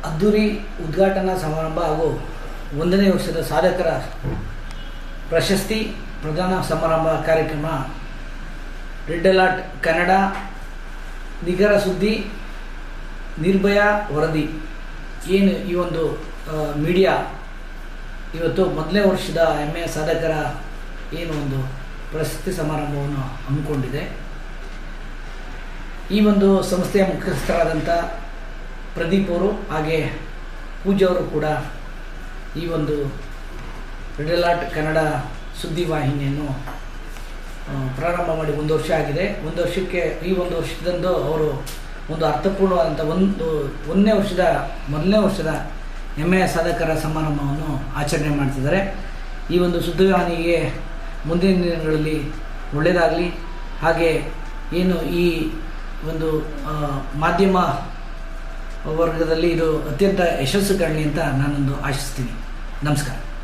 ಅದ್ದೂರಿ ಉದ್ಘಾಟನಾ ಸಮಾರಂಭ ಹಾಗೂ 1ನೇ ವರ್ಷದ ಸಾಧಕರ ಪ್ರಶಸ್ತಿ ಪ್ರದಾನ ಸಮಾರಂಭ ಕಾರ್ಯಕ್ರಮ ರೆಡ್ ಅಲರ್ಟ್ ಕನ್ನಡ ನಿಖರ ಸುದ್ದಿ ನಿರ್ಭಯ ವರದಿ ಏನು ಈ ಒಂದು ಮೀಡಿಯಾ ಇವತ್ತು 1ನೇ ವರ್ಷದ ಹೆಮ್ಮೆಯ ಸಾಧಕರ ಏನು ಒಂದು ಪ್ರಶಸ್ತಿ ಸಮಾರಂಭವನ್ನು ಹಮ್ಮಿಕೊಂಡಿದೆ. ಈ ಒಂದು ಸಂಸ್ಥೆಯ ಮುಖ್ಯಸ್ಥರಾದಂಥ ಪ್ರದೀಪ್ ಅವರು ಹಾಗೆ ಪೂಜಾ ಅವರು ಕೂಡ ಈ ಒಂದು ರೆಡ್ ಅಲರ್ಟ್ ಕನ್ನಡ ಸುದ್ದಿವಾಹಿನಿಯನ್ನು ಪ್ರಾರಂಭ ಮಾಡಿ 1 ವರ್ಷ ಆಗಿದೆ. 1 ವರ್ಷಕ್ಕೆ ಈ 1 ವರ್ಷದಂದು ಅವರು ಒಂದು ಅರ್ಥಪೂರ್ಣವಾದಂಥ ಮೊದಲನೇ ವರ್ಷದ ಹೆಮ್ಮೆಯ ಸಾಧಕರ ಸಮಾರಂಭವನ್ನು ಆಚರಣೆ ಮಾಡ್ತಿದ್ದಾರೆ. ಈ ಒಂದು ಸುದ್ದಿವಾಹಿನಿಗೆ ಮುಂದಿನ ದಿನಗಳಲ್ಲಿ ಒಳ್ಳೆಯದಾಗಲಿ, ಹಾಗೆ ಏನು ಈ ಒಂದು ಮಾಧ್ಯಮ ವರ್ಗದಲ್ಲಿ ಇದು ಅತ್ಯಂತ ಯಶಸ್ಸು ಕಾಣಲಿ ಅಂತ ನಾನೊಂದು ಆಶಿಸ್ತೀನಿ. ನಮಸ್ಕಾರ.